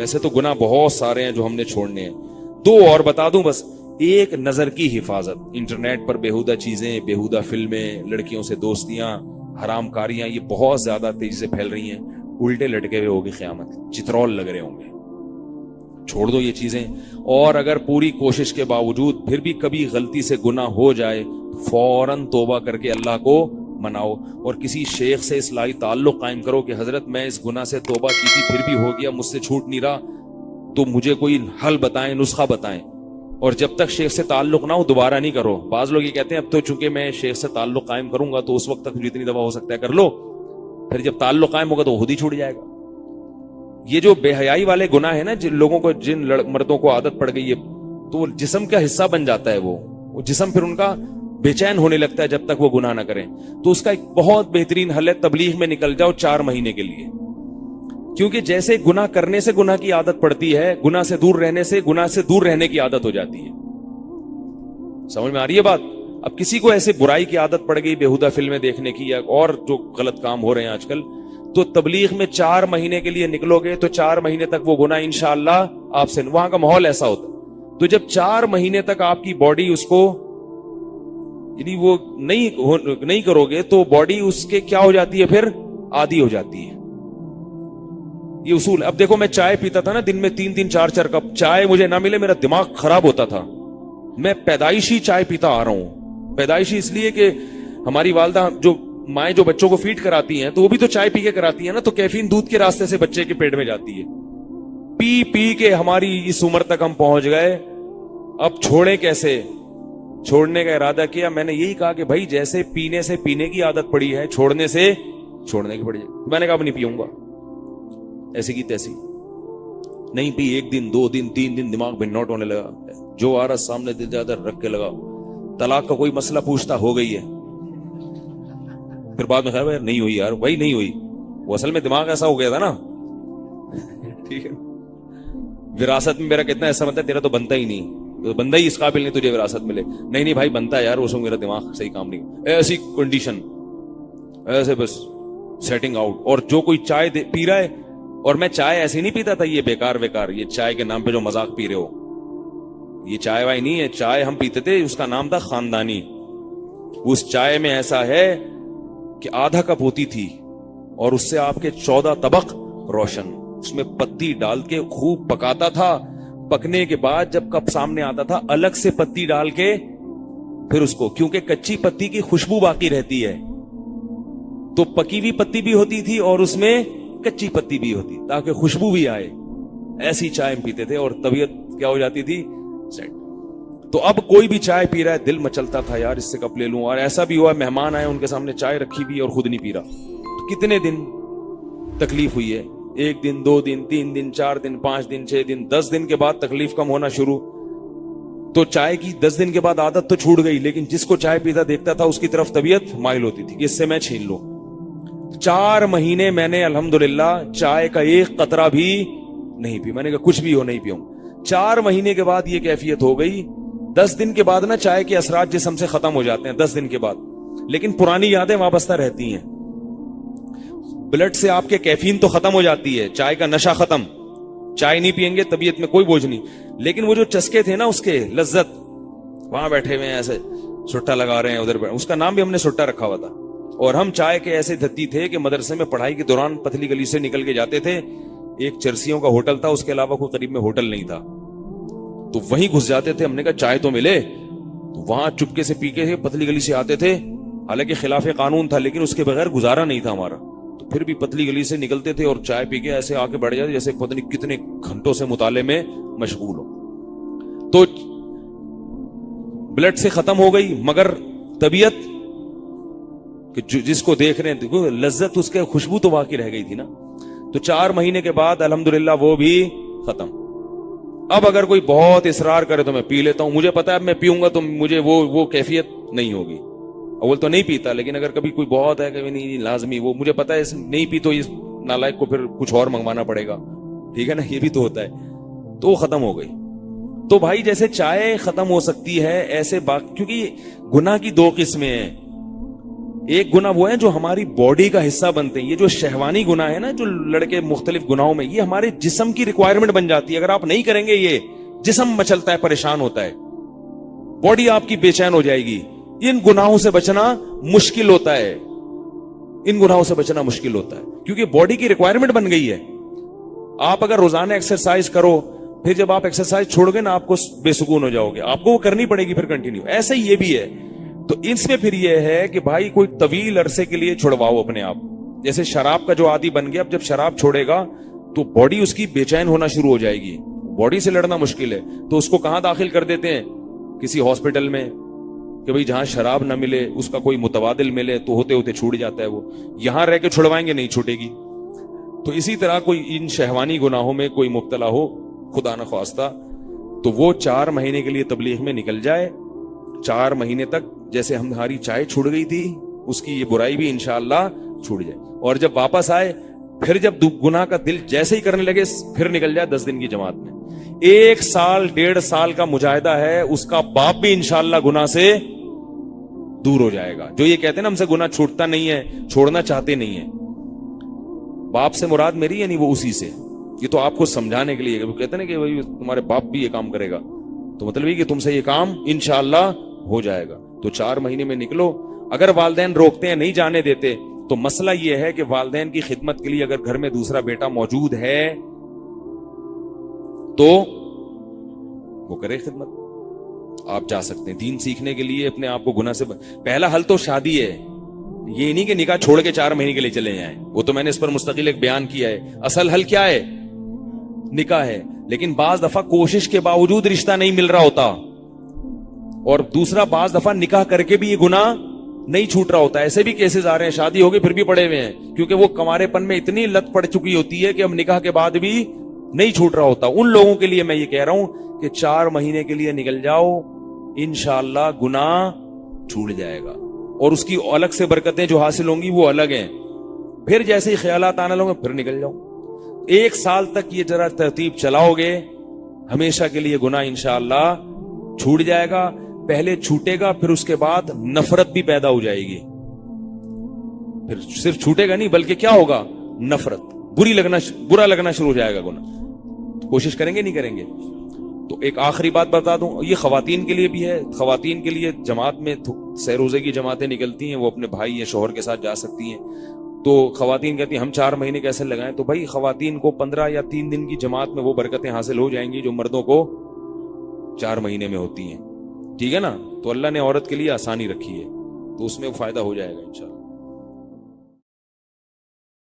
ویسے تو گناہ بہت سارے ہیں جو ہم نے چھوڑنے ہیں. 2 اور بتا دوں بس. ایک نظر کی حفاظت. انٹرنیٹ پر بیہودہ چیزیں, بیہودہ فلمیں, لڑکیوں سے دوستیاں, حرام کاریاں, یہ بہت زیادہ تیزی سے پھیل رہی ہیں. الٹے لٹکے ہوئے ہوگی قیامت, چترول لگ رہے ہوں گے. چھوڑ دو یہ چیزیں. اور اگر پوری کوشش کے باوجود پھر بھی کبھی غلطی سے گناہ ہو جائے تو فوراً توبہ کر کے اللہ کو مناؤ, اور کسی شیخ سے اصلاحی تعلق قائم کرو کہ حضرت میں اس گناہ سے توبہ کی تھی پھر بھی ہو گیا, مجھ سے چھوٹ نہیں رہا, تو مجھے کوئی حل بتائیں, نسخہ بتائیں. اور جب تک شیخ سے تعلق نہ ہو دوبارہ نہیں کرو. بعض لوگ یہ کہتے ہیں اب تو چونکہ میں شیخ سے تعلق قائم کروں گا تو اس وقت تک جتنی دفعہ ہو سکتا ہے کر لو, پھر جب تعلق قائم ہوگا تو خود ہی چھوٹ جائے گا. یہ جو بے حیائی والے گناہ ہے نا, جن لوگوں کو, جن مردوں کو عادت پڑ گئی ہے, تو جسم کا حصہ بن جاتا ہے وہ جسم پھر ان کا بے چین ہونے لگتا ہے جب تک وہ گناہ نہ کریں. تو اس کا ایک بہت بہترین حل ہے, تبلیغ میں نکل جاؤ 4 مہینے کے لیے. کیونکہ جیسے گناہ کرنے سے گناہ کی عادت پڑتی ہے, گناہ سے دور رہنے سے گناہ سے دور رہنے کی عادت ہو جاتی ہے. سمجھ میں آ رہی ہے بات؟ اب کسی کو ایسے برائی کی عادت پڑ گئی, بیہودہ فلمیں دیکھنے کی یا اور جو غلط کام ہو رہے ہیں آج کل, تو تبلیغ میں 4 مہینے کے لیے نکلو گے تو 4 مہینے تک وہ گناہ انشاءاللہ آپ سے, وہاں کا ماحول ایسا ہوتا ہے. تو جب 4 مہینے تک آپ کی باڈی اس کو یعنی وہ نہیں کرو گے تو باڈی اس کے کیا ہو جاتی ہے, پھر عادی ہو جاتی ہے. یہ اصول. اب دیکھو میں چائے پیتا تھا نا دن میں 3 4 کپ چائے, مجھے نہ ملے میرا دماغ خراب ہوتا تھا. میں پیدائشی چائے پیتا آ رہا ہوں. پیدائشی اس لیے کہ ہماری والدہ جو مائیں جو بچوں کو فیڈ کراتی ہیں تو وہ بھی تو چائے پی کے کراتی ہیں نا, تو کیفین دودھ کے راستے سے بچے کے پیٹ میں جاتی ہے. پی پی کے ہماری اس عمر تک ہم پہنچ گئے. اب چھوڑیں کیسے؟ چھوڑنے کا ارادہ کیا. میں نے یہی کہا کہ بھائی جیسے پینے سے پینے کی عادت پڑی ہے, چھوڑنے سے چھوڑنے کی پڑی ہے. میں نے کہا اب نہیں پیوں گا, ایسی کی تیسی نہیں پی. 1 دن 2 دن 3 دن دماغ بھنوٹ ہونے لگا, جو آ رہا سامنے دل زیادہ رکھ کے لگا. طلاق کا کوئی مسئلہ پوچھتا ہو گئی ہے, پھر بعد میں خیر نہیں ہوئی یار, وہی نہیں ہوئی, وہ اصل میں دماغ ایسا ہو گیا تھا نا. ٹھیک ہے, وراثت میں میرا کتنا ایسا بنتا ہے, تیرا تو بنتا ہی نہیں, تو بندہ ہی اس قابل نہیں تجھے وراثت ملے. نہیں بھائی بنتا ہے یار, اس میں میرا دماغ صحیح کام نہیں, ایسی کنڈیشن ایسے بس سیٹنگ آؤٹ. اور جو کوئی چائے پی رہا ہے, اور میں چائے ایسے نہیں پیتا تھا یہ بیکار یہ چائے کے نام پہ جو مذاق پی رہے ہو, یہ چائے وائی نہیں ہے. چائے ہم پیتے تھے, اس کا نام تھا خاندانی. اس چائے میں ایسا ہے کہ آدھا کپ ہوتی تھی اور اس سے آپ کے 14 طبق روشن. اس میں پتی ڈال کے خوب پکاتا تھا. پکنے کے بعد جب کپ سامنے آتا تھا الگ سے پتی ڈال کے پھر اس کو, کیونکہ کچی پتی کی خوشبو باقی رہتی ہے, تو پکی ہوئی پتی بھی ہوتی تھی اور اس میں کچی پتی بھی ہوتی تاکہ خوشبو بھی آئے. ایسی چائے پیتے تھے اور طبیعت کیا ہو جاتی تھی, سیٹ. تو اب کوئی بھی چائے پی رہا ہے, دل مچلتا تھا یار اس سے کپ لے لوں. اور ایسا بھی ہوا مہمان آئے, ان کے سامنے چائے رکھی بھی اور خود نہیں پی رہا. تو کتنے دن تکلیف ہوئی ہے, 1 دن 2 دن 3 دن 4 دن 5 دن 6 دن 10 دن کے بعد تکلیف کم ہونا شروع. تو چائے کی 10 دن کے بعد عادت تو چھوٹ گئی, لیکن جس کو چائے پیتا دیکھتا تھا اس کی طرف طبیعت مائل ہوتی تھی کہ اس سے میں چھین لوں. 4 مہینے میں نے الحمدللہ چائے کا ایک قطرہ بھی نہیں پی. میں نے کہا کچھ بھی ہو نہیں پیوں. 4 مہینے کے بعد یہ کیفیت ہو گئی. 10 دن کے بعد نا چائے کے اثرات جسم سے ختم ہو جاتے ہیں 10 دن کے بعد, لیکن پرانی یادیں وابستہ رہتی ہیں. بلڈ سے آپ کے کیفین تو ختم ہو جاتی ہے, چائے کا نشہ ختم. چائے نہیں پیئیں گے طبیعت میں کوئی بوجھ نہیں, لیکن وہ جو چسکے تھے نا اس کے لذت, وہاں بیٹھے ہوئے ایسے سٹا لگا رہے ہیں ادھر, اس کا نام بھی ہم نے سٹا رکھا ہوا تھا. اور ہم چائے کے ایسے دھتی تھے کہ مدرسے میں پڑھائی کے دوران پتلی گلی سے نکل کے جاتے تھے. ایک چرسیوں کا ہوٹل تھا, اس کے علاوہ کوئی قریب میں ہوٹل نہیں تھا, تو وہیں گھس جاتے تھے. ہم نے کہا چائے تو ملے, تو وہاں چپکے سے پی کے پتلی گلی سے آتے تھے. حالانکہ خلاف قانون تھا, لیکن اس کے بغیر گزارا نہیں تھا ہمارا. تو پھر بھی پتلی گلی سے نکلتے تھے اور چائے پی کے ایسے آ کے بیٹھ جاتے جیسے پتہ نہیں کتنے گھنٹوں سے مطالعے میں مشغول ہو. تو بلڈ سے ختم ہو گئی, مگر طبیعت کہ جس کو دیکھ رہے ہیں لذت, اس کے خوشبو تو باقی رہ گئی تھی نا. تو 4 مہینے کے بعد الحمدللہ وہ بھی ختم. اب اگر کوئی بہت اصرار کرے تو میں پی لیتا ہوں. مجھے پتا ہے میں پیوں گا تو مجھے وہ کیفیت نہیں ہوگی. اول تو نہیں پیتا, لیکن اگر کبھی کوئی بہت ہے کہ نہیں لازمی, وہ مجھے پتا ہے نہیں پی تو اس نالائق کو پھر کچھ اور منگوانا پڑے گا. ٹھیک ہے نا, یہ بھی تو ہوتا ہے. تو وہ ختم ہو گئی. تو بھائی جیسے چائے ختم ہو سکتی ہے ایسے کیونکہ گناہ کی 2 قسمیں ہیں. ایک گناہ وہ ہے جو ہماری باڈی کا حصہ بنتے ہیں. یہ جو شہوانی گناہ ہے نا, جو لڑکے مختلف گناہوں میں, یہ ہمارے جسم کی ریکوائرمنٹ بن جاتی ہے. اگر آپ نہیں کریں گے یہ جسم مچلتا ہے, پریشان ہوتا ہے, باڈی آپ کی بے چین ہو جائے گی. ان گناہوں سے بچنا مشکل ہوتا ہے, ان گناہوں سے بچنا مشکل ہوتا ہے, کیونکہ باڈی کی ریکوائرمنٹ بن گئی ہے. آپ اگر روزانہ ایکسرسائز کرو, پھر جب آپ ایکسرسائز چھوڑ گے نا, آپ کو بے سکون ہو جاؤ گے, آپ کو وہ کرنی پڑے گی پھر کنٹینیو. ایسے ہی یہ بھی ہے. تو اس میں پھر یہ ہے کہ بھائی کوئی طویل عرصے کے لیے چھڑواؤ اپنے آپ. جیسے شراب کا جو عادی بن گیا, اب جب شراب چھوڑے گا تو باڈی اس کی بے چین ہونا شروع ہو جائے گی, باڈی سے لڑنا مشکل ہے. تو اس کو کہاں داخل کر دیتے ہیں؟ کسی ہاسپٹل میں, کہ بھئی جہاں شراب نہ ملے اس کا کوئی متبادل ملے, تو ہوتے ہوتے چھوٹ جاتا ہے وہ. یہاں رہ کے چھڑوائیں گے نہیں چھوٹے گی. تو اسی طرح کوئی ان شہوانی گناہوں میں کوئی مبتلا ہو خدا نہ خواستہ, تو وہ 4 مہینے کے لیے تبلیغ میں نکل جائے. 4 مہینے تک جیسے ہماری چائے چھوٹ گئی تھی, اس کی یہ برائی بھی انشاءاللہ چھوٹ جائے. اور جب واپس آئے, پھر جب گناہ کا دل جیسے ہی کرنے لگے, پھر نکل جائے 10 دن کی جماعت میں. 1 سال 1.5 سال کا مجاہدہ ہے, اس کا باپ بھی انشاءاللہ گناہ سے دور ہو جائے گا. جو یہ کہتے ہیں نا ہم سے گناہ چھوٹتا نہیں ہے, چھوڑنا چاہتے نہیں ہیں, باپ سے مراد میری یعنی وہ اسی سے. یہ تو آپ کو سمجھانے کے لیے, وہ کہتے ہیں نا کہ تمہارے باپ بھی یہ کام کرے گا, تو مطلب یہ کہ تم سے یہ کام انشاءاللہ ہو جائے گا. تو 4 مہینے میں نکلو. اگر والدین روکتے ہیں, نہیں جانے دیتے, تو مسئلہ یہ ہے کہ والدین کی خدمت کے لیے اگر گھر میں دوسرا بیٹا موجود ہے تو وہ کرے خدمت. آپ جا سکتے ہیں دین سیکھنے کے لیے, اپنے آپ کو گناہ سے پہلا حل تو شادی ہے. یہ نہیں کہ نکاح چھوڑ کے 4 مہینے کے لیے چلے جائیں, وہ تو میں نے اس پر مستقل ایک بیان کیا ہے. اصل حل کیا ہے؟ نکاح ہے. لیکن بعض دفعہ کوشش کے باوجود رشتہ نہیں مل رہا ہوتا, اور دوسرا بعض دفعہ نکاح کر کے بھی یہ گناہ نہیں چھوٹ رہا ہوتا. ایسے بھی کیسز آ رہے ہیں, شادی ہو گئی پھر بھی پڑے ہوئے ہیں, کیونکہ وہ کنوارے پن میں اتنی لت پڑ چکی ہوتی ہے کہ اب نکاح کے بعد بھی نہیں چھوٹ رہا ہوتا. ان لوگوں کے لیے میں یہ کہہ رہا ہوں کہ 4 مہینے کے لیے نکل جاؤ, انشاءاللہ گناہ چھوٹ جائے گا, اور اس کی الگ سے برکتیں جو حاصل ہوں گی وہ الگ ہیں. پھر جیسے ہی خیالات آنے لگیں پھر نکل جاؤ. 1 سال تک یہ ذرا ترتیب چلاؤ گے, ہمیشہ کے لیے گناہ انشاءاللہ چھوٹ جائے گا. پہلے چھوٹے گا, پھر اس کے بعد نفرت بھی پیدا ہو جائے گی. پھر صرف چھوٹے گا نہیں بلکہ کیا ہوگا؟ نفرت, برا لگنا شروع ہو جائے گا گناہ. کوشش کریں گے نہیں کریں گے؟ تو ایک آخری بات بتا دوں, یہ خواتین کے لیے بھی ہے. خواتین کے لیے جماعت میں سہ روزے کی جماعتیں نکلتی ہیں, وہ اپنے بھائی یا شوہر کے ساتھ جا سکتی ہیں. تو خواتین کہتی ہیں ہم 4 مہینے کیسے لگائیں؟ تو بھائی خواتین کو 15 یا 3 دن کی جماعت میں وہ برکتیں حاصل ہو جائیں گی جو مردوں کو 4 مہینے میں ہوتی ہیں. ٹھیک ہے نا؟ تو اللہ نے عورت کے لیے آسانی رکھی ہے, تو اس میں فائدہ ہو جائے گا انشاءاللہ.